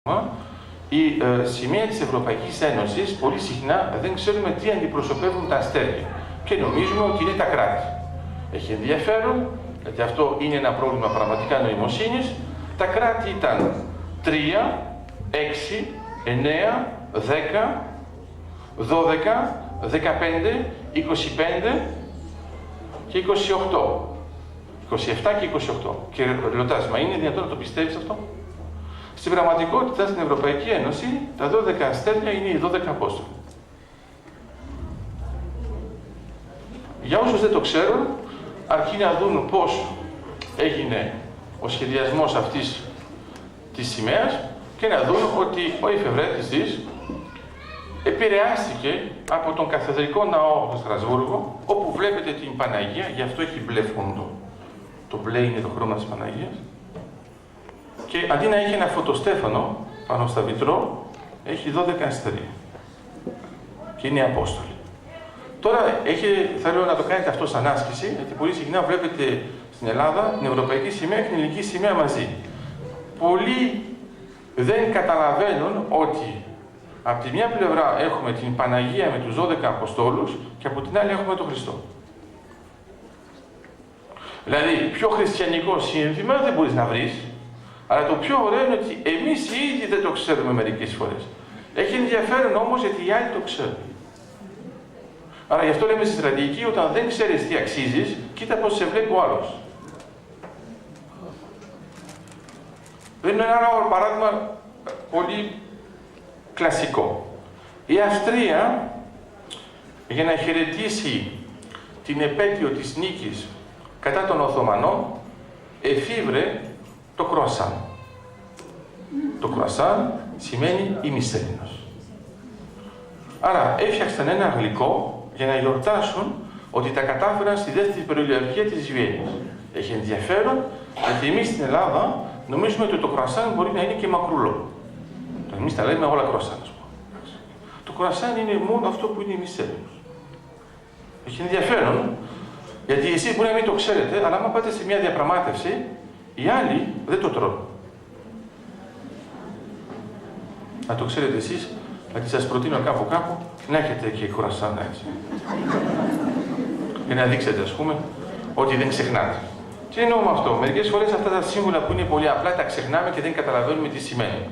Η σημαία της Ευρωπαϊκής Ένωσης πολύ συχνά δεν ξέρουμε τι αντιπροσωπεύουν τα αστέρια και νομίζουμε ότι είναι τα κράτη. Έχει ενδιαφέρον, γιατί αυτό είναι ένα πρόβλημα πραγματικά νοημοσύνης. Τα κράτη ήταν 3, 6, 9, 10, 12, 15, 25 και 28. 27 και 28. Και ρωτάς, μα είναι δυνατόν να το πιστεύεις αυτό? Στην πραγματικότητα, στην Ευρωπαϊκή Ένωση, τα 12 αστέρια είναι οι 12 Απόστολοι. Για όσους δεν το ξέρουν, αρκεί να δουν πώς έγινε ο σχεδιασμός αυτής της σημαίας και να δουν ότι ο εφευρέτης της επηρεάστηκε από τον καθεδρικό ναό στο Στρασβούργο, όπου βλέπετε την Παναγία, γι' αυτό έχει μπλε φόντο. Το μπλε είναι το χρώμα της Παναγίας. Και αντί να έχει ένα φωτοστέφανο πάνω στα βιτρό, έχει 12 αστέρια. Και είναι Απόστολοι. Τώρα θέλω να το κάνετε αυτό σαν άσκηση, γιατί πολύ συχνά βλέπετε στην Ελλάδα την Ευρωπαϊκή Σημαία και την Ελληνική Σημαία μαζί. Πολλοί δεν καταλαβαίνουν ότι από τη μια πλευρά έχουμε την Παναγία με τους 12 Αποστόλους και από την άλλη έχουμε τον Χριστό. Δηλαδή, πιο χριστιανικό σύνθημα δεν μπορείς να βρεις, αλλά το πιο ωραίο είναι ότι εμείς οι ίδιοι δεν το ξέρουμε μερικές φορές. Έχει ενδιαφέρον όμως γιατί οι άλλοι το ξέρουν. Άρα γι' αυτό λέμε στη στρατηγική, όταν δεν ξέρεις τι αξίζεις, κοίτα πώς σε βλέπει ο άλλος. Δεν είναι ένα άλλο παράδειγμα πολύ κλασικό. Η Αυστρία, για να χαιρετήσει την επέτειο της νίκης κατά των Οθωμανών, εφήβρε το κρουασάν. Το κρουασάν σημαίνει ημισέλινος. Άρα έφτιαξαν ένα γλυκό για να γιορτάσουν ότι τα κατάφεραν στη δεύτερη περιοδιακή της Βιέννης. Έχει ενδιαφέρον, γιατί εμείς στην Ελλάδα νομίζουμε ότι το κρουασάν μπορεί να είναι και μακρουλό. Εμείς τα λέμε όλα κρουασάν. Το κρουασάν είναι μόνο αυτό που είναι ημισέλινος. Έχει ενδιαφέρον, γιατί εσείς μπορεί να μην το ξέρετε, αλλά άμα πάτε σε μια διαπραγμάτευση, οι άλλοι δεν το τρώνε. Να το ξέρετε εσείς, γιατί σας προτείνω κάπου να έχετε και κρουασάν έτσι. Για να δείξετε, ας πούμε, ότι δεν ξεχνάτε. Τι εννοώ με αυτό? Μερικές φορές αυτά τα σύμβολα που είναι πολύ απλά τα ξεχνάμε και δεν καταλαβαίνουμε τι σημαίνει.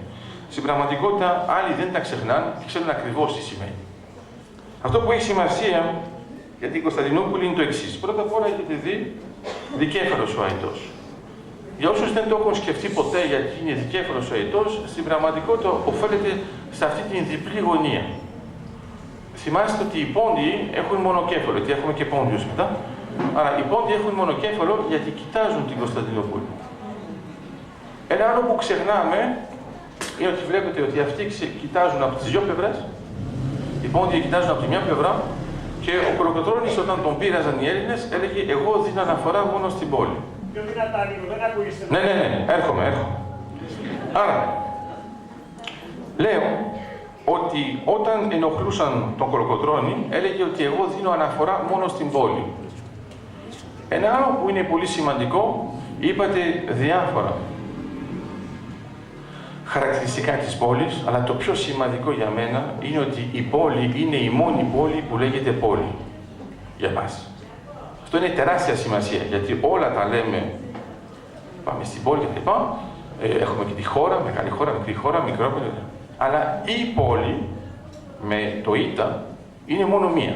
Στην πραγματικότητα, άλλοι δεν τα ξεχνάνε και ξέρουν ακριβώς τι σημαίνει. Αυτό που έχει σημασία για την Κωνσταντινούπολη είναι το εξής. Πρώτα απ' όλα έχετε δει δικέφαλος ο αητός. Για όσους δεν το έχουν σκεφτεί ποτέ γιατί είναι δικέφαλος ο αητός, στην πραγματικότητα οφείλεται σε αυτή την διπλή γωνία. Θυμάστε ότι οι πόντιοι έχουν μονοκέφαλο, γιατί έχουμε και πόντιους μετά. Άρα οι πόντιοι έχουν μονοκέφαλο γιατί κοιτάζουν την Κωνσταντινούπολη. Ένα άλλο που ξεχνάμε είναι ότι βλέπετε ότι αυτοί κοιτάζουν από τις δύο πλευρές. Οι πόντιοι κοιτάζουν από τη μια πλευρά και ο Κολοκοτρώνης όταν τον πείραζαν οι Έλληνες έλεγε «Εγώ δίνω αναφορά μόνο στην πόλη». Πιο δυνατά λίγο, δεν ακούγεστε. Ναι, έρχομαι. Άρα, λέω ότι όταν ενοχλούσαν τον Κολοκοτρώνη, έλεγε ότι εγώ δίνω αναφορά μόνο στην πόλη. Ένα άλλο που είναι πολύ σημαντικό, είπατε διάφορα χαρακτηριστικά της πόλης, αλλά το πιο σημαντικό για μένα είναι ότι η πόλη είναι η μόνη πόλη που λέγεται πόλη για μας. Αυτό είναι τεράστια σημασία, γιατί όλα τα λέμε, πάμε στην πόλη κλπ. Έχουμε και τη χώρα, μεγάλη χώρα, μικρή χώρα, μικρότερη. Αλλά η πόλη, με το ήτα, είναι μόνο μία.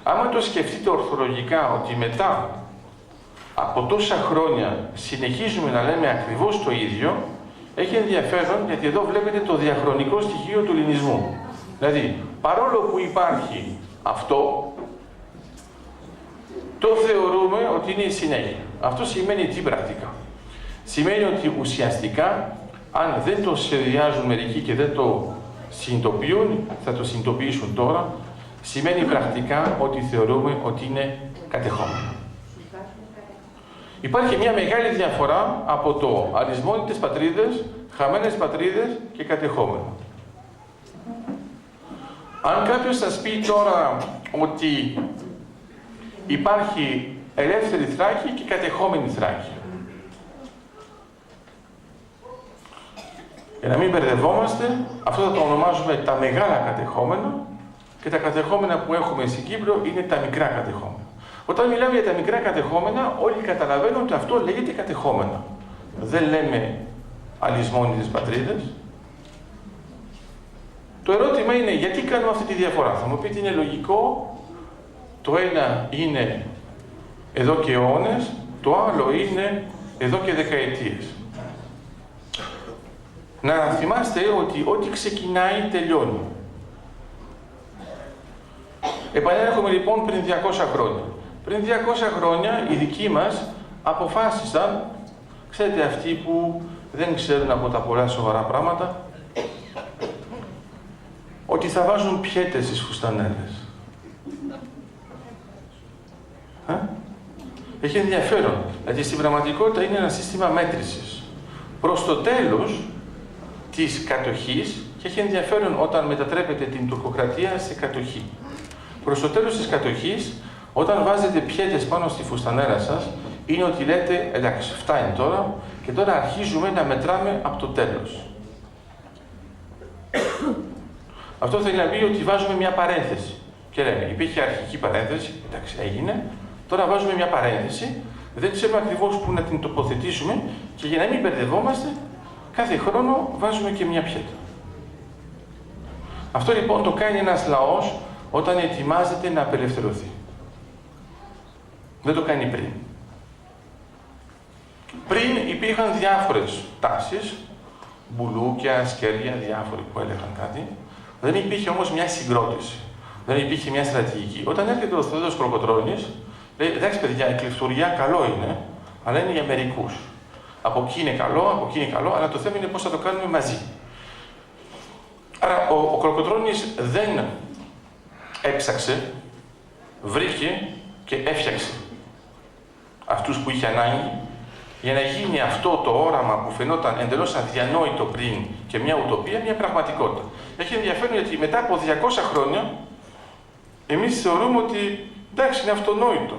Άμα το σκεφτείτε ορθολογικά ότι μετά από τόσα χρόνια συνεχίζουμε να λέμε ακριβώς το ίδιο, έχει ενδιαφέρον γιατί εδώ βλέπετε το διαχρονικό στοιχείο του ελληνισμού. Δηλαδή, παρόλο που υπάρχει αυτό, το θεωρούμε ότι είναι η συνέχεια. Αυτό σημαίνει τι πρακτικά? Σημαίνει ότι ουσιαστικά, αν δεν το σχεδιάζουν μερικοί και δεν το συνειδητοποιούν, θα το συνειδητοποιήσουν τώρα, σημαίνει πρακτικά ότι θεωρούμε ότι είναι κατεχόμενο. Υπάρχει μια μεγάλη διαφορά από το αρισμόνητες πατρίδες, χαμένες πατρίδες και κατεχόμενο. Αν κάποιος σας πει τώρα ότι υπάρχει ελεύθερη Θράκη και κατεχόμενη Θράκη, Για να μην μπερδευόμαστε, αυτό θα το ονομάζουμε τα μεγάλα κατεχόμενα και τα κατεχόμενα που έχουμε στην Κύπρο είναι τα μικρά κατεχόμενα. Όταν μιλάμε για τα μικρά κατεχόμενα, όλοι καταλαβαίνουν ότι αυτό λέγεται κατεχόμενα. Δεν λέμε αλυσμόνητες πατρίδες. Το ερώτημα είναι γιατί κάνουμε αυτή τη διαφορά. Θα μου πείτε είναι λογικό, το ένα είναι εδώ και αιώνες, το άλλο είναι εδώ και δεκαετίες. Να θυμάστε ότι ό,τι ξεκινάει τελειώνει. Επανέρχομαι λοιπόν πριν 200 χρόνια. Πριν 200 χρόνια οι δικοί μας αποφάσισαν, ξέρετε αυτοί που δεν ξέρουν από τα πολλά σοβαρά πράγματα, ότι θα βάζουν πιέτες στις φουστανέλες. Έχει ενδιαφέρον, γιατί στην πραγματικότητα είναι ένα σύστημα μέτρησης. Προς το τέλος της κατοχής, και έχει ενδιαφέρον όταν μετατρέπεται την τουρκοκρατία σε κατοχή. Προς το τέλος της κατοχής, όταν βάζετε πιέτες πάνω στη φουστανέλα σας, είναι ότι λέτε, εντάξει, φτάνει τώρα, και τώρα αρχίζουμε να μετράμε από το τέλος. Αυτό θέλει να πει ότι βάζουμε μια παρένθεση. Και λέμε, υπήρχε αρχική παρένθεση, εντάξει, έγινε, τώρα βάζουμε μια παρένθεση, δεν ξέρουμε ακριβώς πού να την τοποθετήσουμε και για να μην μπερδευόμαστε, κάθε χρόνο βάζουμε και μια πιέτα. Αυτό λοιπόν το κάνει ένας λαός όταν ετοιμάζεται να απελευθερωθεί. Δεν το κάνει πριν. Πριν υπήρχαν διάφορες τάσεις, μπουλούκια, σκέρια, διάφοροι που έλεγαν κάτι. Δεν υπήρχε όμως μια συγκρότηση. Δεν υπήρχε μια στρατηγική. Όταν έρχεται ο Θόδωρος Κολοκοτρώνης, λέει, εντάξει παιδιά, η κλεφτουριά καλό είναι, αλλά είναι για μερικούς. Από εκεί είναι καλό, από εκεί είναι καλό, αλλά το θέμα είναι πώς θα το κάνουμε μαζί. Άρα ο Κολοκοτρώνης δεν έψαξε, βρήκε και έφτιαξε αυτούς που είχε ανάγκη για να γίνει αυτό το όραμα που φαινόταν εντελώς αδιανόητο πριν και μια ουτοπία, μια πραγματικότητα. Έχει ενδιαφέρον γιατί μετά από 200 χρόνια εμείς θεωρούμε ότι εντάξει είναι αυτονόητο.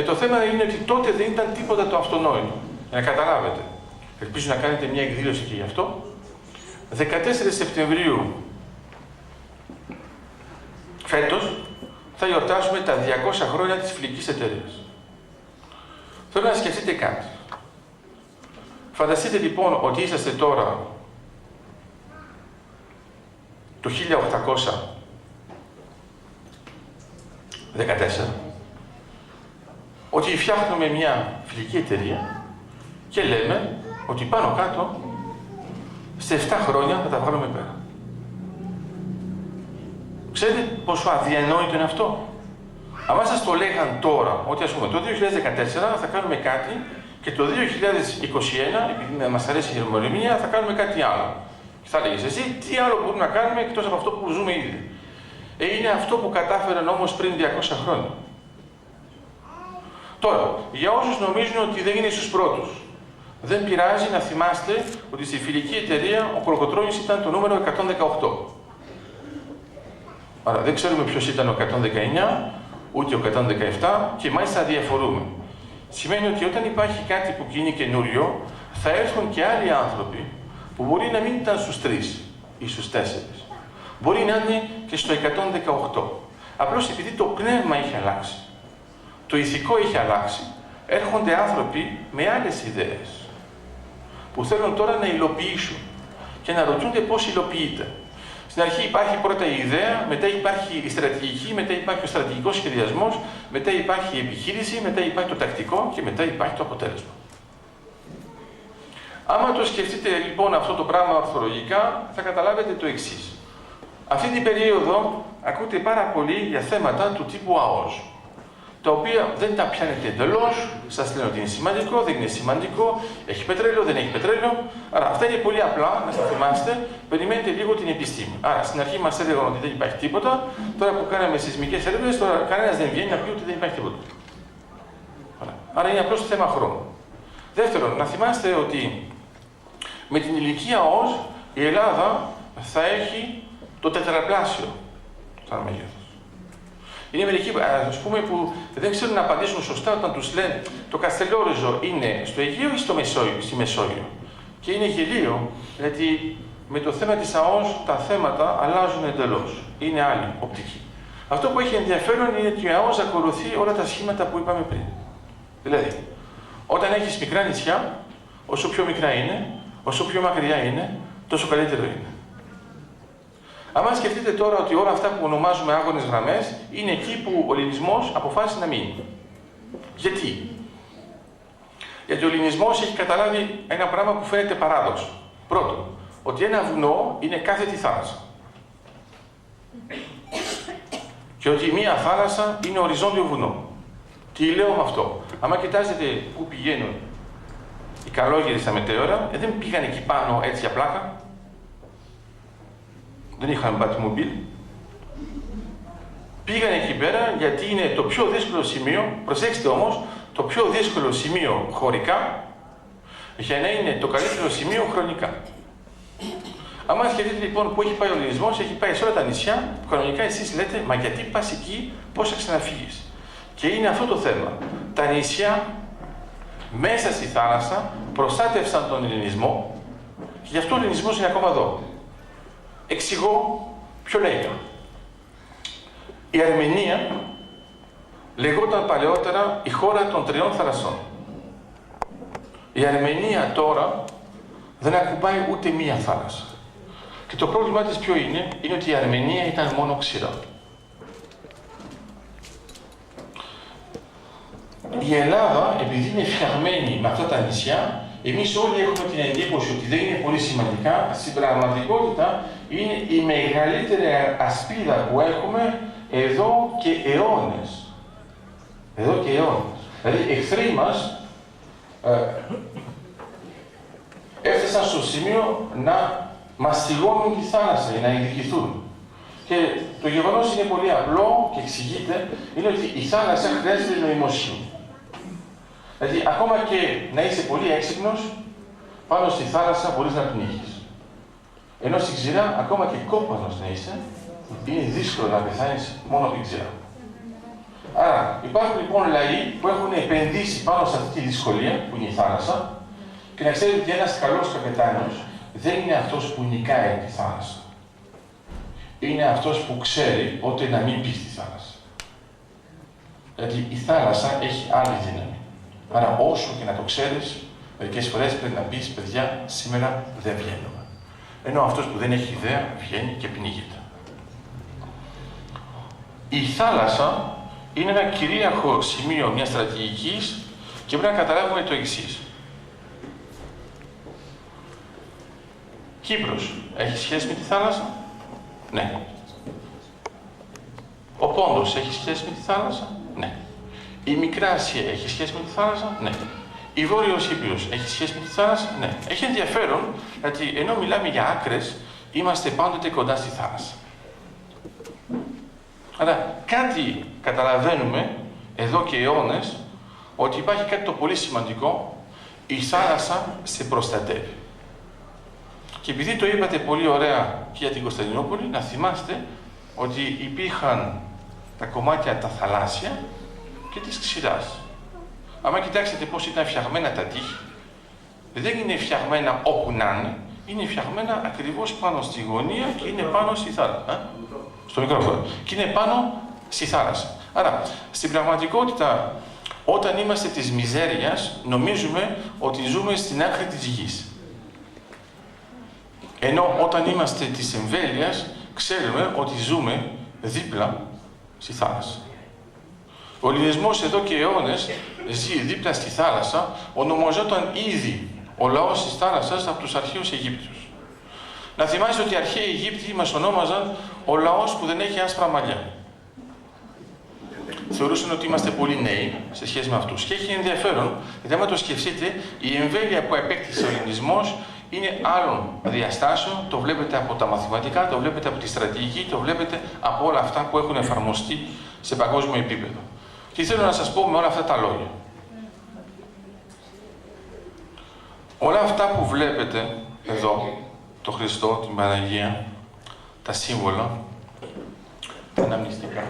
Το θέμα είναι ότι τότε δεν ήταν τίποτα το αυτονόητο. Για να καταλάβετε. Ελπίζω να κάνετε μια εκδήλωση και γι' αυτό. 14 Σεπτεμβρίου φέτος θα γιορτάσουμε τα 200 χρόνια της φιλικής εταιρείας. Θέλω να σκεφτείτε κάτι. Φανταστείτε λοιπόν ότι είσαστε τώρα το 1814, ότι φτιάχνουμε μια φιλική εταιρεία και λέμε ότι πάνω κάτω σε 7 χρόνια θα τα βγάλουμε πέρα. Ξέρετε πόσο αδιανόητο είναι αυτό? Αν σας το λέγαν τώρα, ότι ας πούμε το 2014 θα κάνουμε κάτι και το 2021, επειδή μας αρέσει η ημερομηνία, θα κάνουμε κάτι άλλο. Και θα λέγεις εσύ, τι άλλο μπορούμε να κάνουμε εκτός από αυτό που ζούμε ήδη? Είναι αυτό που κατάφεραν όμως πριν 200 χρόνια. Τώρα, για όσους νομίζουν ότι δεν είναι στους πρώτους, δεν πειράζει να θυμάστε ότι στη φιλική εταιρεία ο Κολοκοτρώνης ήταν το νούμερο 118. Άρα δεν ξέρουμε ποιος ήταν ο 119, ούτε ο 117 και μάλιστα διαφορούμε. Σημαίνει ότι όταν υπάρχει κάτι που γίνει καινούριο, θα έρθουν και άλλοι άνθρωποι που μπορεί να μην ήταν στους 3 ή στους 4. Μπορεί να είναι και στο 118. Απλώς επειδή το πνεύμα έχει αλλάξει, το ηθικό έχει αλλάξει, έρχονται άνθρωποι με άλλες ιδέες που θέλουν τώρα να υλοποιήσουν και να ρωτούνται πώς υλοποιείται. Στην αρχή υπάρχει πρώτα η ιδέα, μετά υπάρχει η στρατηγική, μετά υπάρχει ο στρατηγικός σχεδιασμός, μετά υπάρχει η επιχείρηση, μετά υπάρχει το τακτικό και μετά υπάρχει το αποτέλεσμα. Άμα το σκεφτείτε λοιπόν αυτό το πράγμα ορθολογικά, θα καταλάβετε το εξής. Αυτή την περίοδο ακούτε πάρα πολύ για θέματα του τύπου ΑΟΣ, τα οποία δεν τα πιάνετε εντελώς, σας λένε ότι είναι σημαντικό, δεν είναι σημαντικό, έχει πετρέλαιο, δεν έχει πετρέλαιο. Άρα αυτά είναι πολύ απλά, να σας θυμάστε, περιμένετε λίγο την επιστήμη. Άρα στην αρχή μας έλεγαν ότι δεν υπάρχει τίποτα, τώρα που κάναμε σεισμικές έρευνες, τώρα κανένας δεν βγαίνει να πει ότι δεν υπάρχει τίποτα. Άρα είναι απλώς θέμα χρόνου. Δεύτερον, να θυμάστε ότι με την ηλικία ΑΟΣ η Ελλάδα θα έχει το τετραπλάσιο σαν μέγεθος. Είναι μερικοί, ας πούμε, που δεν ξέρουν να απαντήσουν σωστά όταν τους λένε το Καστελόριζο είναι στο Αιγαίο ή στη Μεσόγειο. Και είναι γελίο, γιατί με το θέμα της ΑΟΣ τα θέματα αλλάζουν εντελώς. Είναι άλλη οπτική. Αυτό που έχει ενδιαφέρον είναι ότι η ΑΟΣ ακολουθεί όλα τα σχήματα που είπαμε πριν. Δηλαδή, όταν έχεις μικρά νησιά, όσο πιο μικρά είναι, όσο πιο μακριά είναι, τόσο καλύτερο είναι. Αν σκεφτείτε τώρα ότι όλα αυτά που ονομάζουμε άγονες γραμμές είναι εκεί που ο ελληνισμός αποφάσισε να μείνει. Γιατί? Γιατί ο ελληνισμός έχει καταλάβει ένα πράγμα που φαίνεται παράδοξο. Πρώτον, ότι ένα βουνό είναι κάθετη θάλασσα. Και ότι μία θάλασσα είναι οριζόντιο βουνό. Τι λέω με αυτό? Άμα κοιτάζετε πού πηγαίνουν οι καλόγεροι στα μετέωρα, δεν πήγαν εκεί πάνω έτσι για πλάκα. Δεν είχαν μπατιμομπίλ. Πήγαν εκεί πέρα γιατί είναι το πιο δύσκολο σημείο, προσέξτε όμως, το πιο δύσκολο σημείο χωρικά για να είναι το καλύτερο σημείο χρονικά. Αν σκεφτείτε λοιπόν που έχει πάει ο ελληνισμός, έχει πάει σε όλα τα νησιά, που κανονικά εσείς λέτε, μα γιατί πας εκεί, πώς θα ξαναφύγεις? Και είναι αυτό το θέμα. Τα νησιά μέσα στη θάλασσα προστάτευσαν τον ελληνισμό και γι' αυτό ο ελληνισμός είναι ακόμα εδώ. Εξηγώ πιο λέγα. Η Αρμενία λεγόταν παλαιότερα η χώρα των τριών θαλασσών. Η Αρμενία τώρα δεν ακουμπάει ούτε μία θάλασσα. Και το πρόβλημά της ποιο είναι? Είναι ότι η Αρμενία ήταν μόνο ξηρά. Η Ελλάδα, επειδή είναι φτιαγμένη με αυτά τα νησιά, εμείς όλοι έχουμε την εντύπωση ότι δεν είναι πολύ σημαντικά. Στην πραγματικότητα είναι η μεγαλύτερη ασπίδα που έχουμε εδώ και αιώνες. Εδώ και αιώνες. Δηλαδή, εχθροί μας έφτασαν στο σημείο να μαστιγώνουν τη θάλασσα για να εκδικηθούν. Και το γεγονός είναι πολύ απλό και εξηγείται, είναι ότι η θάλασσα χρειάζεται νοημοσύνη. Δηλαδή, ακόμα και να είσαι πολύ έξυπνος, πάνω στη θάλασσα μπορείς να πνίγεις. Ενώ στην ξηρά, ακόμα και κόπανος να είσαι, είναι δύσκολο να πεθάνεις μόνο από την ξηρά. Άρα, υπάρχουν λοιπόν λαοί που έχουν επενδύσει πάνω σε αυτή τη δυσκολία που είναι η θάλασσα και να ξέρετε ότι ένας καλός καπετάνιος δεν είναι αυτός που νικάει τη θάλασσα. Είναι αυτός που ξέρει ότι να μην πει στη θάλασσα. Γιατί η θάλασσα έχει άλλη δύναμη. Άρα όσο και να το ξέρεις, μερικές φορές πρέπει να πεις, παιδιά, σήμερα δεν βγαίνουμε. Ενώ αυτός που δεν έχει ιδέα βγαίνει και πνίγεται. Η θάλασσα είναι ένα κυρίαρχο σημείο μιας στρατηγικής και πρέπει να καταλάβουμε το εξής. Κύπρος έχει σχέση με τη θάλασσα? Ναι. Ο Πόντος έχει σχέση με τη θάλασσα? Ναι. Η Μικρά Ασία έχει σχέση με τη θάλασσα? Ναι. Η Βόρειος Ήπειρος έχει σχέση με τη θάλασσα? Ναι. Έχει ενδιαφέρον, γιατί ενώ μιλάμε για άκρες, είμαστε πάντοτε κοντά στη θάλασσα. Άρα κάτι καταλαβαίνουμε εδώ και αιώνες, ότι υπάρχει κάτι το πολύ σημαντικό, η θάλασσα σε προστατεύει. Και επειδή το είπατε πολύ ωραία και για την Κωνσταντινούπολη, να θυμάστε ότι υπήρχαν τα κομμάτια τα θαλάσσια και της ξηράς. Άμα κοιτάξετε πώς ήταν φτιαγμένα τα τείχη, δεν είναι φτιαγμένα όπου να είναι φτιαγμένα ακριβώς πάνω στη γωνία και είναι πάνω στη θάλασσα. Στο μικρόφωνο. Και είναι πάνω στη θάλασσα. Άρα, στην πραγματικότητα, όταν είμαστε της μιζέριας, νομίζουμε ότι ζούμε στην άκρη της γης. Ενώ όταν είμαστε της εμβέλειας, ξέρουμε ότι ζούμε δίπλα στη θάλασσα. Ο ελληνισμός εδώ και αιώνες ζει δίπλα στη θάλασσα, ονομαζόταν ήδη ο λαός της θάλασσας από τους αρχαίους Αιγύπτιους. Να θυμάστε ότι οι αρχαίοι Αιγύπτιοι μας ονόμαζαν ο λαός που δεν έχει άσπρα μαλλιά. Θεωρούσαν ότι είμαστε πολύ νέοι σε σχέση με αυτούς. Και έχει ενδιαφέρον, γιατί άμα το σκεφτείτε, η εμβέλεια που επέκτησε ο ελληνισμός είναι άλλων διαστάσεων. Το βλέπετε από τα μαθηματικά, το βλέπετε από τη στρατηγική, το βλέπετε από όλα αυτά που έχουν εφαρμοστεί σε παγκόσμιο επίπεδο. Τι θέλω να σας πω με όλα αυτά τα λόγια? Όλα αυτά που βλέπετε εδώ, το Χριστό, την Παναγία, τα σύμβολα, τα αναμνηστικά.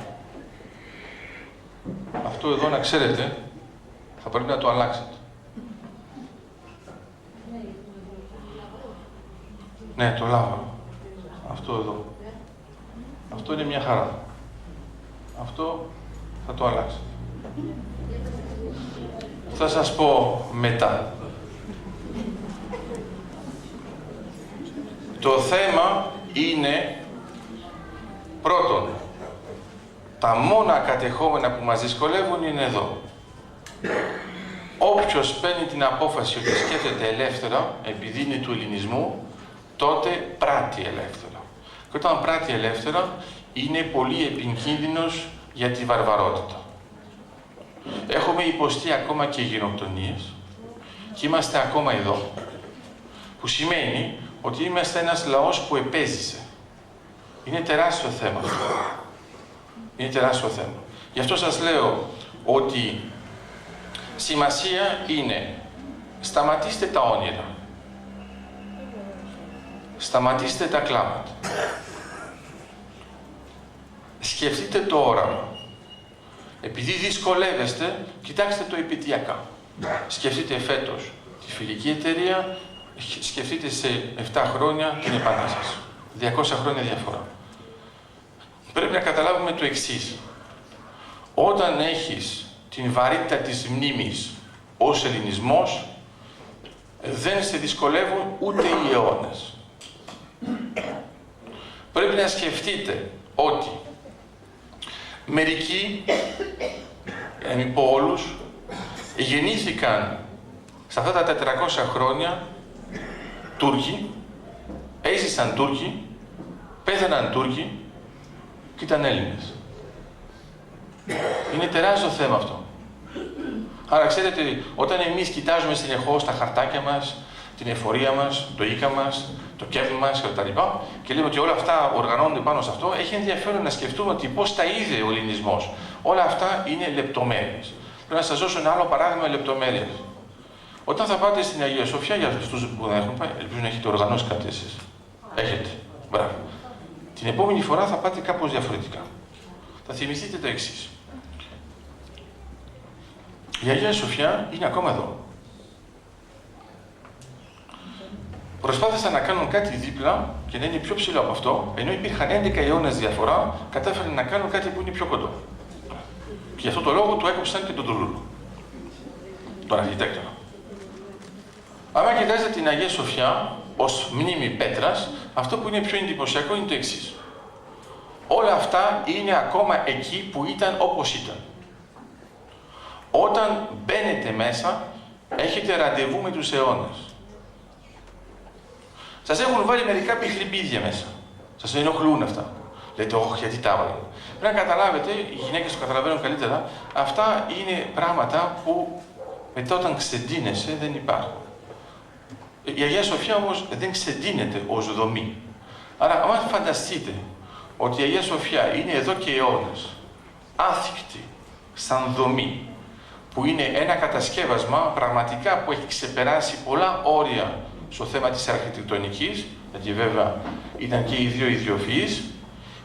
Αυτό εδώ να ξέρετε, θα πρέπει να το αλλάξετε. Ναι, το λάβα. Αυτό εδώ. Αυτό είναι μια χαρά. Αυτό θα το αλλάξετε. Θα σας πω μετά. Το θέμα είναι, πρώτον, τα μόνα κατεχόμενα που μας δυσκολεύουν είναι εδώ. Όποιος παίρνει την απόφαση ότι σκέφτεται ελεύθερα, επειδή είναι του ελληνισμού, τότε πράττει ελεύθερα. Και όταν πράττει ελεύθερα, είναι πολύ επικίνδυνος για τη βαρβαρότητα. Έχουμε υποστεί ακόμα και γενοκτονίες και είμαστε ακόμα εδώ, που σημαίνει ότι είμαστε ένας λαός που επέζησε. Είναι τεράστιο θέμα αυτό. Είναι τεράστιο θέμα. Γι' αυτό σας λέω ότι σημασία είναι σταματήστε τα όνειρα. Σταματήστε τα κλάματα. Σκεφτείτε το όραμα. Επειδή δυσκολεύεστε, κοιτάξτε το επαιτειακά. Σκεφτείτε φέτος τη φιλική εταιρεία, σκεφτείτε σε 7 χρόνια την επανάσταση. 200 χρόνια διαφορά. Πρέπει να καταλάβουμε το εξής. Όταν έχεις την βαρύτητα της μνήμης ως ελληνισμός, δεν σε δυσκολεύουν ούτε οι αιώνες. Πρέπει να σκεφτείτε ότι μερικοί, να μην πω όλους, γεννήθηκαν σε αυτά τα 400 χρόνια Τούρκοι, έζησαν Τούρκοι, πέθαναν Τούρκοι και ήταν Έλληνες. Είναι τεράστιο θέμα αυτό. Άρα ξέρετε, όταν εμείς κοιτάζουμε συνεχώς τα χαρτάκια μας, την εφορία μας, το οίκα μας, το κέφι μας κτλ. Και λέμε ότι όλα αυτά οργανώνονται πάνω σε αυτό, έχει ενδιαφέρον να σκεφτούμε ότι πώς τα είδε ο ελληνισμός. Όλα αυτά είναι λεπτομέρειες. Πρέπει να σας δώσω ένα άλλο παράδειγμα λεπτομέρειες. Όταν θα πάτε στην Αγία Σοφιά, για αυτούς που δεν έχουν πάει, ελπίζω να έχετε οργανώσει κάτι εσείς. Έχετε. Μπράβο. Την επόμενη φορά θα πάτε κάπως διαφορετικά. Θα θυμηθείτε το εξής. Η Αγία Σοφιά είναι ακόμα εδώ. Προσπάθησαν να κάνουν κάτι δίπλα και να είναι πιο ψηλό από αυτό, ενώ υπήρχαν 11 αιώνες διαφορά, κατάφεραν να κάνουν κάτι που είναι πιο κοντό. Και γι' αυτό το λόγο του έκοψαν και τον Τουρλούλο, τον αρχιτέκτονα. Αν κοιτάζετε την Αγία Σοφιά ως μνήμη πέτρας, αυτό που είναι πιο εντυπωσιακό είναι το εξής. Όλα αυτά είναι ακόμα εκεί που ήταν όπως ήταν. Όταν μπαίνετε μέσα, έχετε ραντεβού με τους αιώνες. Σας έχουν βάλει μερικά πιχλιμπίδια μέσα. Σας ενοχλούν αυτά. Λέτε, όχι, γιατί τα έβαλαν. Πρέπει να καταλάβετε, οι γυναίκες το καταλαβαίνουν καλύτερα, αυτά είναι πράγματα που μετά όταν ξεντίνεσαι δεν υπάρχουν. Η Αγία Σοφιά όμως δεν ξεντίνεται ως δομή. Άρα, αν φανταστείτε ότι η Αγία Σοφιά είναι εδώ και αιώνες, άθικτη, σαν δομή, που είναι ένα κατασκεύασμα πραγματικά που έχει ξεπεράσει πολλά όρια στο θέμα της αρχιτεκτονικής, γιατί βέβαια ήταν και οι δύο ιδιοφυείς,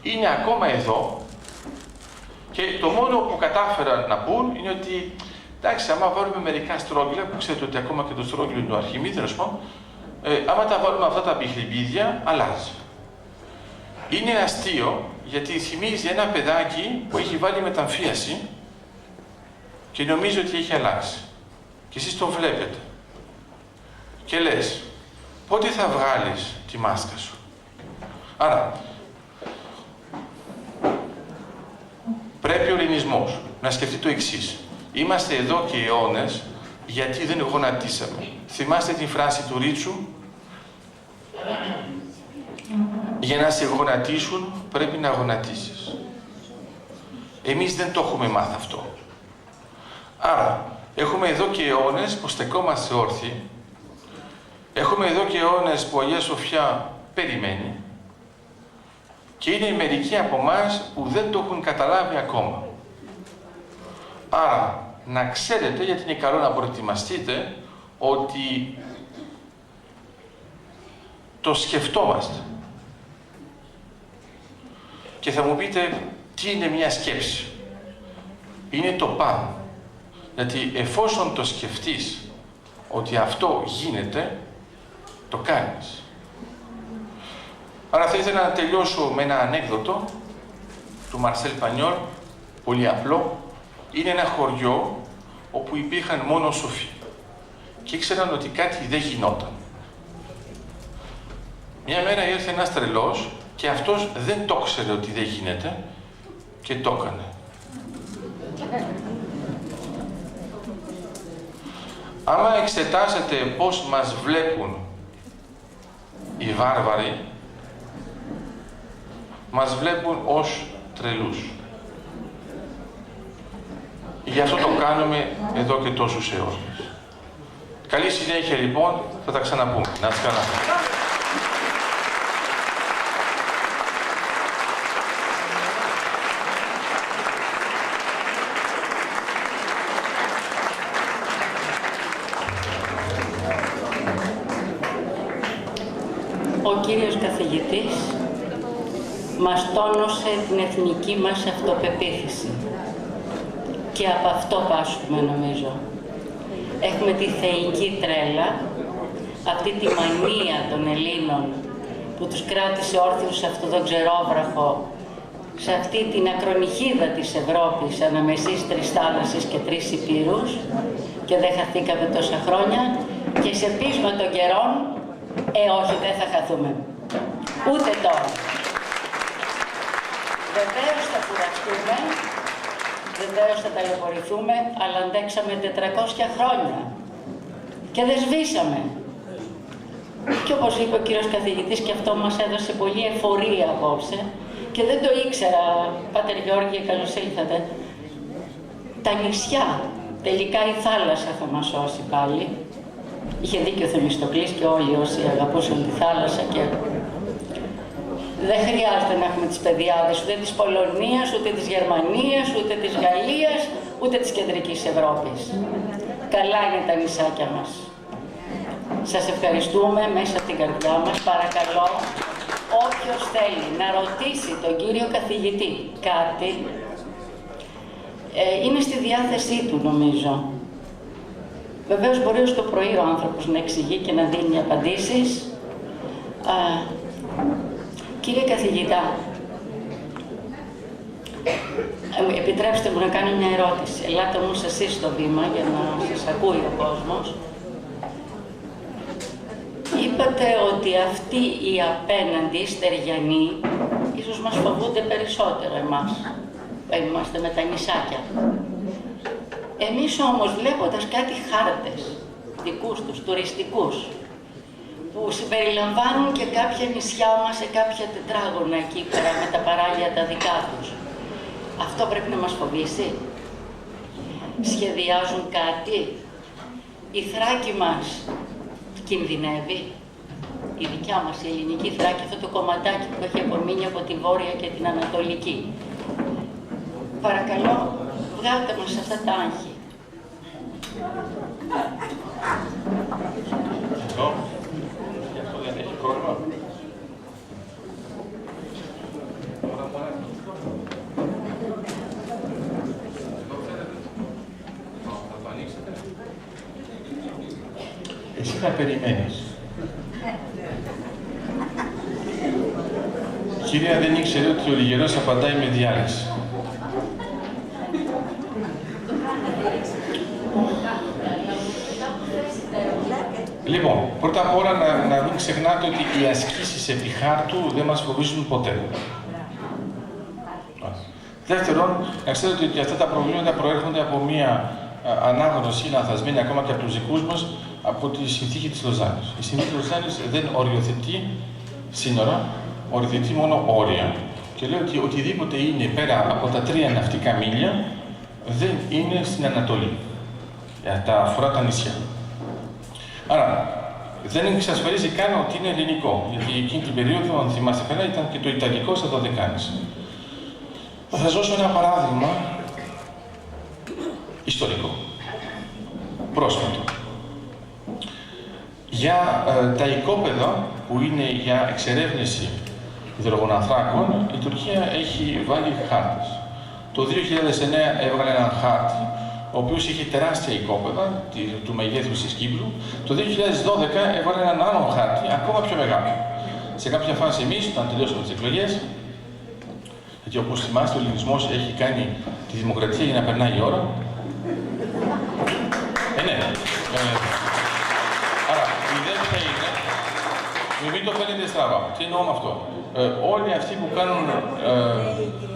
είναι ακόμα εδώ και το μόνο που κατάφεραν να πούν είναι ότι εντάξει, άμα βάλουμε μερικά στρόγγυλα, που ξέρετε ότι ακόμα και το στρόγγυλο είναι το Αρχιμίδη, τέλος πάντων, άμα τα βάλουμε αυτά τα πιχλιμπίδια, αλλάζει. Είναι αστείο γιατί θυμίζει ένα παιδάκι που έχει βάλει μεταμφίαση και νομίζει ότι έχει αλλάξει. Και εσείς το βλέπετε. Και λες, πότε θα βγάλεις τη μάσκα σου. Άρα, πρέπει ο ελληνισμός να σκεφτεί το εξής. Είμαστε εδώ και αιώνες γιατί δεν γονατίσαμε. Θυμάστε την φράση του Ρίτσου. Για να σε γονατίσουν πρέπει να γονατίσεις. Εμείς δεν το έχουμε μάθει αυτό. Άρα, έχουμε εδώ και αιώνες που στεκόμαστε όρθιοι. Έχουμε εδώ και αιώνες που η Αγία Σοφιά περιμένει. Και είναι μερικοί από εμάς που δεν το έχουν καταλάβει ακόμα. Άρα, να ξέρετε, γιατί είναι καλό να προετοιμαστείτε, ότι το σκεφτόμαστε. Και θα μου πείτε, τι είναι μια σκέψη. Είναι το πάνω. Γιατί εφόσον το σκεφτείς ότι αυτό γίνεται, το κάνεις. Άρα θα ήθελα να τελειώσω με ένα ανέκδοτο του Μαρσέλ Πανιόλ, πολύ απλό. Είναι ένα χωριό όπου υπήρχαν μόνο σοφοί και ήξεραν ότι κάτι δεν γινόταν. Μια μέρα ήρθε ένας τρελός και αυτός δεν το ξέρε ότι δεν γίνεται και το έκανε. Άμα εξετάσετε πώς μας βλέπουν οι βάρβαροι, μας βλέπουν ως τρελούς. Γι' αυτό το κάνουμε εδώ και τόσους αιώνες. Καλή συνέχεια λοιπόν, θα τα ξαναπούμε. Να είστε καλά. Ο κύριος καθηγητής μας τόνωσε την εθνική μας αυτοπεποίθηση και από αυτό πάσχουμε νομίζω. Έχουμε τη θεϊκή τρέλα, αυτή τη μανία των Ελλήνων που τους κράτησε όρθιους σε αυτό το ξερόβραχο, σε αυτή την ακρονυχίδα της Ευρώπης αναμεσής 3 θάλασσες και 3 υπήρους και δεν χαθήκαμε τόσα χρόνια και σε πείσμα των καιρών, όχι δεν θα χαθούμε, ούτε τώρα. Βεβαίως θα κουραστούμε, βεβαίως θα ταλαιπωρηθούμε, αλλά αντέξαμε 400 χρόνια και δεν σβήσαμε. Και όπως είπε ο κύριος καθηγητής, και αυτό μας έδωσε πολύ εφορία απόψε και δεν το ήξερα, Πάτερ Γιώργη, καλώς ήλθατε. Τα νησιά, τελικά η θάλασσα θα μας σώσει πάλι. Είχε δίκιο ο Θεμιστοκλής και όλοι όσοι αγαπούσαν τη θάλασσα και δεν χρειάζεται να έχουμε τις παιδιάδες ούτε της Πολωνίας, ούτε της Γερμανίας, ούτε της Γαλλίας, ούτε της Κεντρικής Ευρώπης. Καλά είναι τα νησάκια μας. Σας ευχαριστούμε μέσα από την καρδιά μας. Παρακαλώ, όποιος θέλει να ρωτήσει τον κύριο καθηγητή κάτι, είναι στη διάθεσή του νομίζω. Βεβαίως μπορεί ως το πρωί ο άνθρωπος να εξηγεί και να δίνει απαντήσεις. Κύριε καθηγητά, επιτρέψτε μου να κάνω μια ερώτηση. Ελάτε όμως εσείς στο βήμα για να σας ακούει ο κόσμος. Είπατε ότι αυτοί οι απέναντι στεριανοί ίσως μας φοβούνται περισσότερο εμάς, που είμαστε με τα νησάκια. Εμείς όμως βλέποντας κάτι χάρτες δικούς τους, τουριστικούς, που συμπεριλαμβάνουν και κάποια νησιά μας σε κάποια τετράγωνα εκεί πέρα με τα παράλια τα δικά τους, αυτό πρέπει να μας φοβήσει. Σχεδιάζουν κάτι. Η Θράκη μας κινδυνεύει. Η δικιά μας η ελληνική Θράκη, αυτό το κομματάκι που έχει απομείνει από τη Βόρεια και την Ανατολική. Παρακαλώ, βγάλτε μας αυτά τα άγχη. Αυτό δεν έχει πρόβλημα. Εσύ θα περιμένεις. Η κυρία δεν ήξερε ότι ο Λιγερός απαντάει με διάλυση. Λοιπόν, πρώτα απ' όλα να μην ξεχνάτε ότι οι ασκήσεις επί χάρτου δεν μας φοβίζουν ποτέ. Δεύτερον, να ξέρετε ότι αυτά τα προβλήματα προέρχονται από μία ανάγνωση λανθασμένη ακόμα και από τους δικούς μας από τη συνθήκη της Λοζάνης. Η συνθήκη της Λοζάνης δεν οριοθετεί σύνορα, οριοθετεί μόνο όρια. Και λέει ότι οτιδήποτε είναι πέρα από τα 3 ναυτικά μίλια δεν είναι στην Ανατολή. Τα αφορά τα νησιά. Άρα, δεν εξασφαλίζει καν ότι είναι ελληνικό. Γιατί εκείνη την περίοδο, αν θυμάστε καλά, ήταν και το Ιταλικό στα Δωδεκάνησα. Θα σας δώσω ένα παράδειγμα ιστορικό, πρόσφατο. Για τα οικόπεδα που είναι για εξερεύνηση υδρογοναθράκων, η Τουρκία έχει βάλει χάρτες. Το 2009 έβγαλε έναν χάρτη, ο οποίος είχε τεράστια οικόπεδα του μεγέθους της Κύπρου. Το 2012 έβαλε έναν άλλο χάρτη, ακόμα πιο μεγάλο. σε κάποια φάση εμείς, όταν τελειώσαμε τις εκλογές, γιατί όπως θυμάστε, ο ελληνισμός έχει κάνει τη δημοκρατία για να περνάει η ώρα. Ναι. Άρα, η ιδέα ποια είναι, μην το φαίνεται στραβά. Τι εννοώ με αυτό. Όλοι αυτοί που κάνουν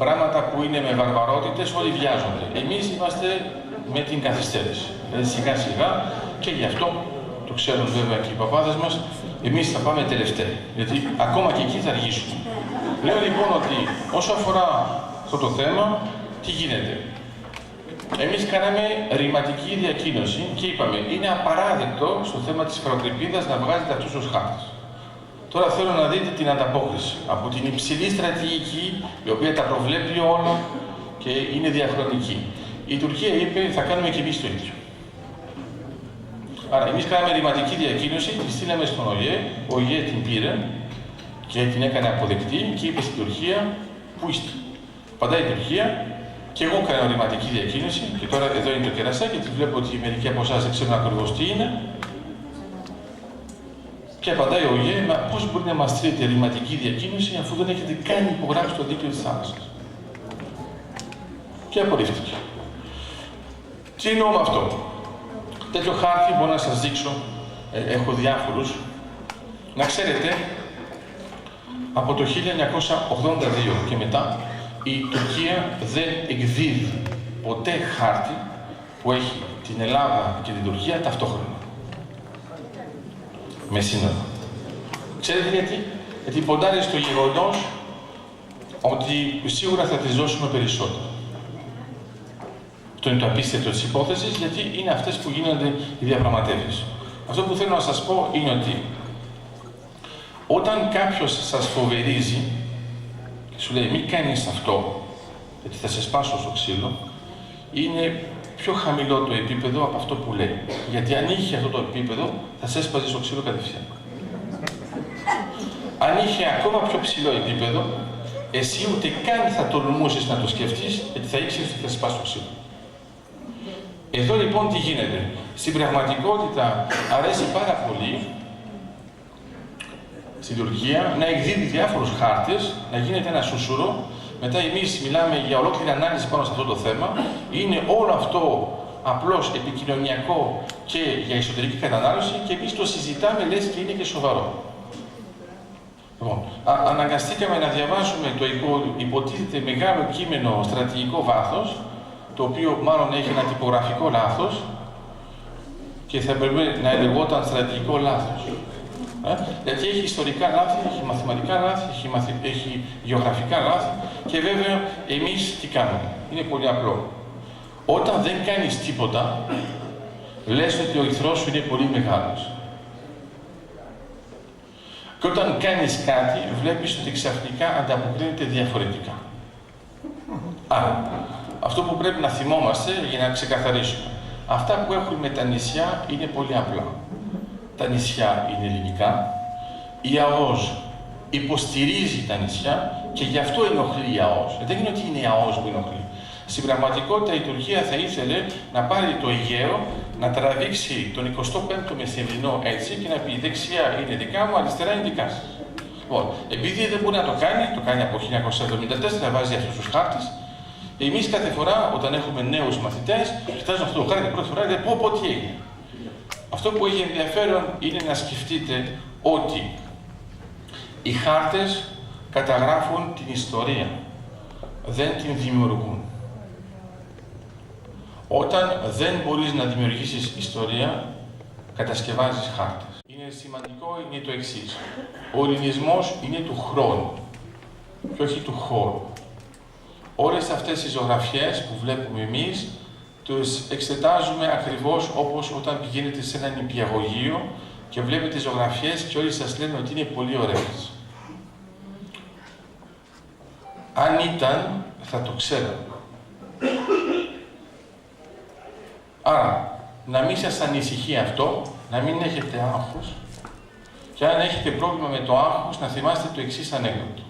πράγματα που είναι με βαρβαρότητες, όλοι βιάζονται. Εμείς είμαστε με την καθυστέρηση. Δηλαδή σιγά σιγά, και γι' αυτό το ξέρουν βέβαια και οι παπάδες μας, εμείς θα πάμε τελευταίοι. Γιατί ακόμα και εκεί θα αργήσουμε. Λέω λοιπόν ότι όσο αφορά αυτό το θέμα, τι γίνεται. Εμείς κάναμε ρηματική διακοίνωση και είπαμε είναι απαράδεκτο στο θέμα της φαροκρηπίδας να βγάζετε αυτούς τους χάρτες. Τώρα θέλω να δείτε την ανταπόκριση από την υψηλή στρατηγική, η οποία τα προβλέπει όλα και είναι διαχρονική. Η Τουρκία είπε θα κάνουμε και εμείς το ίδιο. Άρα εμείς κάναμε ρηματική διακοίνωση, τη στείλαμε στον ΟΗΕ, ο ΟΗΕ την πήρε και την έκανε αποδεκτή και είπε στην Τουρκία, πού είστε. Απαντάει η Τουρκία και εγώ κάνω ρηματική διακοίνωση και τώρα εδώ είναι το κερασάκι γιατί βλέπω ότι μερικοί από εσάς δεν ξέρουν ακριβώς τι είναι. Και απαντάει ο ΟΗΕ, μα πώς μπορεί να μας στείλετε ρηματική διακοίνωση αφού δεν έχετε καν υπογράψει το δίκτυο της θάλασσας. Και απορρίφθηκε. Τι εννοώ με αυτό. Τέτοιο χάρτη μπορώ να σας δείξω, έχω διάφορους. Να ξέρετε, από το 1982 και μετά, η Τουρκία δεν εκδίδει ποτέ χάρτη που έχει την Ελλάδα και την Τουρκία ταυτόχρονα. Με σύνορα. Ξέρετε γιατί? Γιατί ποντάρει στο γεγονός ότι σίγουρα θα τις δώσουμε περισσότερο. Αυτό είναι το απίστευτο της υπόθεσης, γιατί είναι αυτές που γίνονται οι διαπραγματεύσεις. Αυτό που θέλω να σας πω είναι ότι όταν κάποιος σας φοβερίζει και σου λέει μην κάνεις αυτό, γιατί θα σε σπάσω στο ξύλο, είναι πιο χαμηλό το επίπεδο από αυτό που λέει. Γιατί αν είχε αυτό το επίπεδο, θα σε έσπαζε στο ξύλο κατευθείαν. Αν είχε ακόμα πιο ψηλό επίπεδο, εσύ ούτε καν θα τολμούσες να το σκεφτείς, γιατί θα ήξερες ότι θα σε σπάσει στο ξύλο. Εδώ λοιπόν τι γίνεται. Στην πραγματικότητα αρέσει πάρα πολύ στην Τουρκία να εκδίδει διάφορους χάρτες, να γίνεται ένα σούσουρο. Μετά εμείς μιλάμε για ολόκληρη ανάλυση πάνω σε αυτό το θέμα. Είναι όλο αυτό απλώς επικοινωνιακό και για εσωτερική κατανάλωση και εμείς το συζητάμε λες και είναι και σοβαρό. Λοιπόν, αναγκαστήκαμε να διαβάσουμε το υποτίθεται μεγάλο κείμενο στρατηγικό βάθος, το οποίο μάλλον έχει ένα τυπογραφικό λάθος και θα πρέπει να λεγόταν στρατηγικό λάθος. Γιατί έχει ιστορικά λάθη, έχει μαθηματικά λάθη, έχει γεωγραφικά λάθη και βέβαια εμείς τι κάνουμε. Είναι πολύ απλό. Όταν δεν κάνεις τίποτα, λες ότι ο ηθρός σου είναι πολύ μεγάλος. Και όταν κάνεις κάτι, βλέπεις ότι ξαφνικά ανταποκρίνεται διαφορετικά. Άρα, αυτό που πρέπει να θυμόμαστε για να ξεκαθαρίσουμε. Αυτά που έχουμε τα νησιά είναι πολύ απλά. Τα νησιά είναι ελληνικά. Η ΑΟΣ υποστηρίζει τα νησιά και γι' αυτό ενοχλεί η ΑΟΣ. Δεν είναι ότι είναι η ΑΟΣ που ενοχλεί. Στην πραγματικότητα η Τουρκία θα ήθελε να πάρει το Αιγαίο, να τραβήξει τον 25ο μεσημβρινό έτσι και να πει δεξιά είναι δικά μου, αριστερά είναι δικά σας. Λοιπόν, επειδή δεν μπορεί να το κάνει από 1974, βάζει αυτούς τους χάρτες. Εμείς κάθε φορά όταν έχουμε νέους μαθητές, κοιτάζουμε αυτό το χάρτη πρώτη φορά και λέμε πω τι έγινε. Αυτό που έχει ενδιαφέρον είναι να σκεφτείτε ότι οι χάρτες καταγράφουν την ιστορία, δεν την δημιουργούν. Όταν δεν μπορείς να δημιουργήσεις ιστορία, κατασκευάζεις χάρτες. Είναι σημαντικό, είναι το εξής. Ο ελληνισμός είναι του χρόνου και όχι του χώρου. Όλες αυτές οι ζωγραφιές που βλέπουμε εμείς, τους εξετάζουμε ακριβώς όπως όταν πηγαίνετε σε ένα νηπιαγωγείο και βλέπετε ζωγραφιές και όλοι σας λένε ότι είναι πολύ ωραίες. Αν ήταν, θα το ξέραμε. Άρα, να μην σας ανησυχεί αυτό, να μην έχετε άγχος και αν έχετε πρόβλημα με το άγχος, να θυμάστε το εξής ανέκδοτο.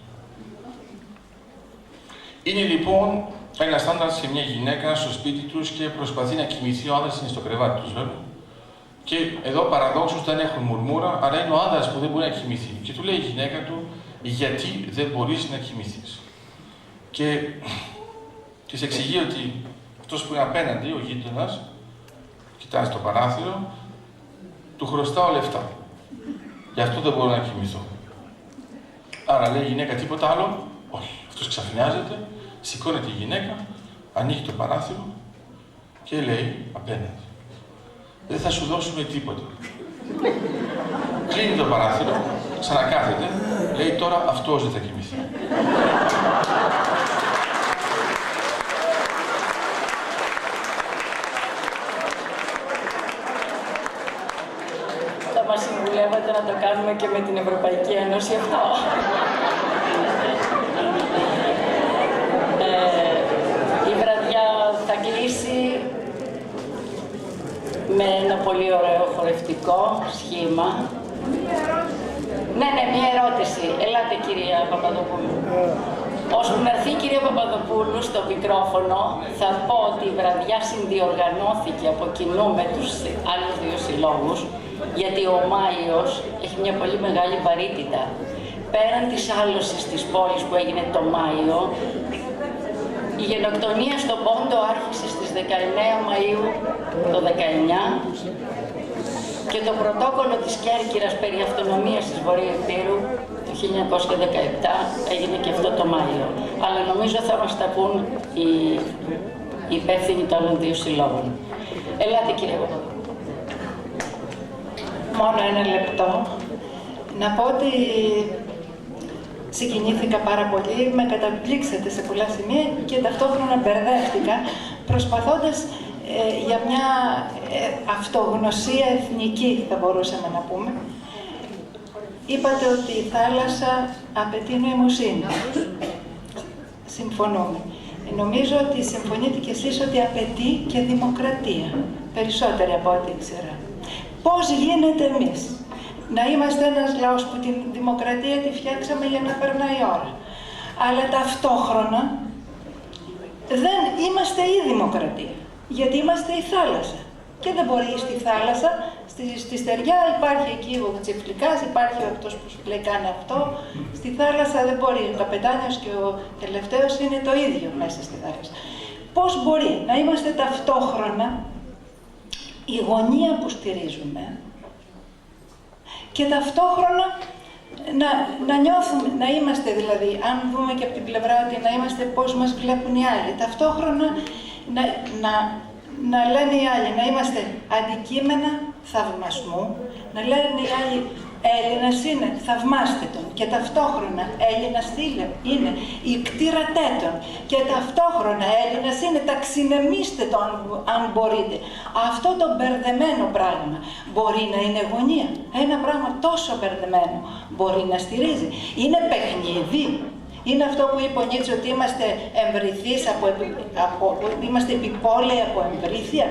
Είναι λοιπόν ένας άντρας και μια γυναίκα στο σπίτι τους και προσπαθεί να κοιμηθεί, ο άντρας είναι στο κρεβάτι τους βέβαια Και εδώ παραδόξως δεν έχουν μουρμούρα, αλλά είναι ο άντρας που δεν μπορεί να κοιμηθεί. Και του λέει η γυναίκα του, γιατί δεν μπορείς να κοιμηθείς. Και της εξηγεί ότι αυτός που είναι απέναντι, ο γείτονας, κοιτάζει το παράθυρο, του χρωστάω λεφτά. Γι' αυτό δεν μπορώ να κοιμηθώ. Άρα λέει η γυναίκα τίποτα άλλο, όχι. Αυτός ξαφνιάζεται, σηκώνεται η γυναίκα, ανοίγει το παράθυρο και λέει απέναντι. Δεν θα σου δώσουμε τίποτα. Κλείνει το παράθυρο, ξανακάθεται, λέει τώρα αυτός δεν θα κοιμηθεί. Θα μας συμβουλεύατε να το κάνουμε και με την Ευρωπαϊκή Ένωση αυτό. Η βραδιά θα κλείσει με ένα πολύ ωραίο χορευτικό σχήμα. Ναι, μία ερώτηση. Ελάτε, κυρία Παπαδοπούλου. Ώσπου να έρθει η κυρία Παπαδοπούλου στο μικρόφωνο, θα πω ότι η βραδιά συνδιοργανώθηκε από κοινού με τους άλλους δύο συλλόγους, γιατί ο Μάιος έχει μια πολύ μεγάλη βαρύτητα. Πέραν της άλωσης της πόλης που έγινε το Μάιο, η γενοκτονία στον Πόντο άρχισε στις 19 Μαΐου το 19 και το πρωτόκολλο της Κέρκυρας περί αυτονομίας της Βορείου Ηπείρου το 1917 έγινε και αυτό το Μάιο. Αλλά νομίζω θα μας τα πούν οι υπεύθυνοι των άλλων δύο συλλόγων. Ελάτε, κύριε Παπαδοπούλου. Μόνο ένα λεπτό. Να πω ότι συγκινήθηκα πάρα πολύ, με καταπλήξατε σε πολλά σημεία και ταυτόχρονα μπερδεύτηκα, προσπαθώντας για μια αυτογνωσία εθνική, θα μπορούσαμε να πούμε. Είπατε ότι η θάλασσα απαιτεί νοημοσύνη. Συμφωνούμε. Νομίζω ότι συμφωνείτε κι εσείς ότι απαιτεί και δημοκρατία, περισσότερη από ό,τι ήξερα. Πώς γίνεται εμείς να είμαστε ένας λαός που τη δημοκρατία τη φτιάξαμε για να περνάει η ώρα, αλλά ταυτόχρονα δεν είμαστε η δημοκρατία, γιατί είμαστε η θάλασσα. Και δεν μπορεί στη θάλασσα, στη στεριά υπάρχει εκεί ο Τσιφλικάς, υπάρχει αυτός που σου λέει κάνει αυτό. Στη θάλασσα δεν μπορεί, ο καπετάνιος και ο τελευταίος είναι το ίδιο μέσα στη θάλασσα. Πώς μπορεί να είμαστε ταυτόχρονα η γωνία που στηρίζουμε και ταυτόχρονα να νιώθουμε, να είμαστε δηλαδή, αν δούμε και από την πλευρά ότι να είμαστε πώς μας βλέπουν οι άλλοι, ταυτόχρονα να λένε οι άλλοι, να είμαστε αντικείμενα θαυμασμού, να λένε οι άλλοι Έλληνας είναι, θαυμάστε τον, και ταυτόχρονα Έλληνας είναι ικτήρατέ τον, και ταυτόχρονα Έλληνας είναι, ταξινεμήστε τον αν μπορείτε. Αυτό το μπερδεμένο πράγμα μπορεί να είναι γωνία. Ένα πράγμα τόσο μπερδεμένο μπορεί να στηρίζει. Είναι παιχνίδι. Είναι αυτό που είπε ο Νίτσε, ότι είμαστε εμβρηθείς, είμαστε επιπόλαιοι από εμβρήθεια.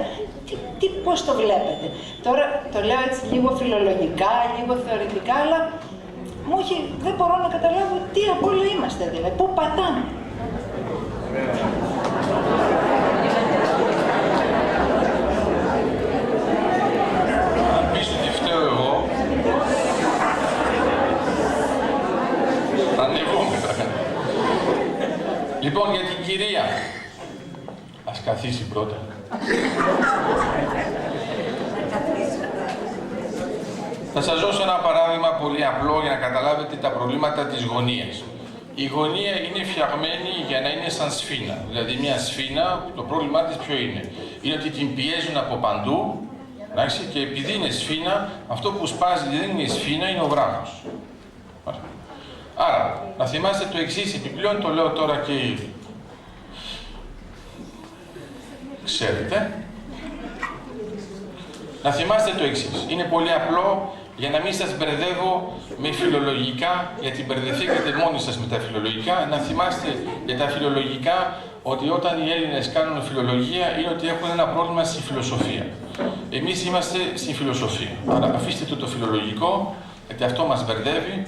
Πώς το βλέπετε? Τώρα το λέω έτσι λίγο φιλολογικά, λίγο θεωρητικά, αλλά δεν μπορώ να καταλάβω τι από όλα είμαστε, δηλαδή, πού πατάμε. Αν πεις ότι φταίω εγώ, θα ανεβούμε. Λοιπόν, για την κυρία, ας καθίσει πρώτα. Θα σας δώσω ένα παράδειγμα πολύ απλό για να καταλάβετε τα προβλήματα της γωνίας. Η γωνία είναι φτιαγμένη για να είναι σαν σφήνα. Δηλαδή μια σφήνα, το πρόβλημά της ποιο είναι? Είναι ότι την πιέζουν από παντού, εντάξει, και επειδή είναι σφήνα, αυτό που σπάζει δεν είναι σφήνα, είναι ο βράχος. Άρα, να θυμάστε το εξής, επιπλέον το λέω τώρα και ξέρετε. Να θυμάστε το εξής, είναι πολύ απλό για να μην σας μπερδεύω με φιλολογικά, γιατί μπερδευτήκατε μόνοι σας με τα φιλολογικά. Να θυμάστε για τα φιλολογικά ότι όταν οι Έλληνες κάνουν φιλολογία είναι ότι έχουν ένα πρόβλημα στη φιλοσοφία. Εμείς είμαστε στη φιλοσοφία. Άρα αφήστε το φιλολογικό, γιατί αυτό μας μπερδεύει.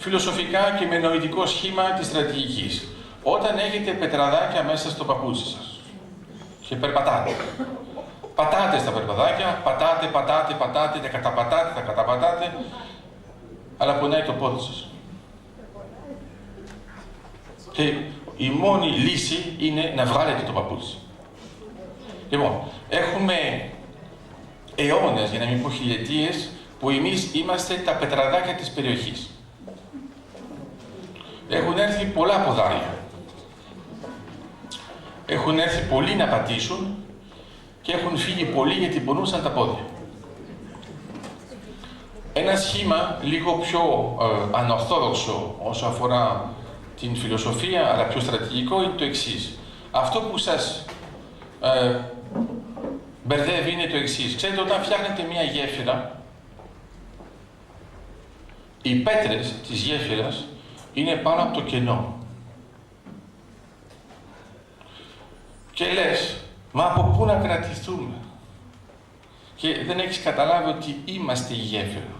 Φιλοσοφικά και με νοητικό σχήμα της στρατηγικής. Όταν έχετε πετραδάκια μέσα στο παπούτσι σας και περπατάτε, πατάτε στα περπαδάκια, πατάτε, τα καταπατάτε, αλλά πονάει το πόδι σας. Και η μόνη λύση είναι να βγάλετε το παπούτσι. Λοιπόν, έχουμε αιώνες, για να μην πω χιλιετίες, που εμείς είμαστε τα πετραδάκια της περιοχής. Έχουν έρθει πολλά ποδάρια. Έχουν έρθει πολλοί να πατήσουν και έχουν φύγει πολλοί γιατί πονούσαν τα πόδια. Ένα σχήμα λίγο πιο ανορθόδοξο όσο αφορά την φιλοσοφία, αλλά πιο στρατηγικό, είναι το εξής. Αυτό που σας μπερδεύει είναι το εξής. Ξέρετε, όταν φτιάχνετε μια γέφυρα, οι πέτρες της γέφυρας είναι πάνω από το κενό. Και λες, μα από πού να κρατηθούμε? Και δεν έχεις καταλάβει ότι είμαστε η γέφυρα.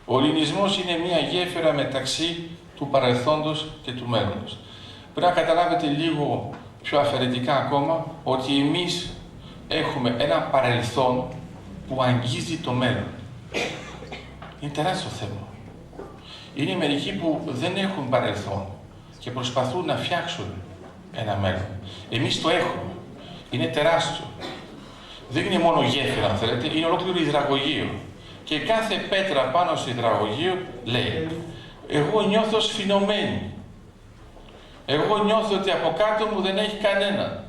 Ο ελληνισμός είναι μια γέφυρα μεταξύ του παρελθόντος και του μέλλοντος. Πρέπει να καταλάβετε λίγο πιο αφαιρετικά ακόμα ότι εμείς έχουμε ένα παρελθόν που αγγίζει το μέλλον. Είναι τεράστιο θέμα. Είναι μερικοί που δεν έχουν παρελθόν και προσπαθούν να φτιάξουν ένα μέλλον. Εμείς το έχουμε. Είναι τεράστιο. Δεν είναι μόνο γέφυρα, αν θέλετε, είναι ολόκληρο υδραγωγείο. Και κάθε πέτρα πάνω στο υδραγωγείο λέει, εγώ νιώθω σφινωμένη. Εγώ νιώθω ότι από κάτω μου δεν έχει κανένα.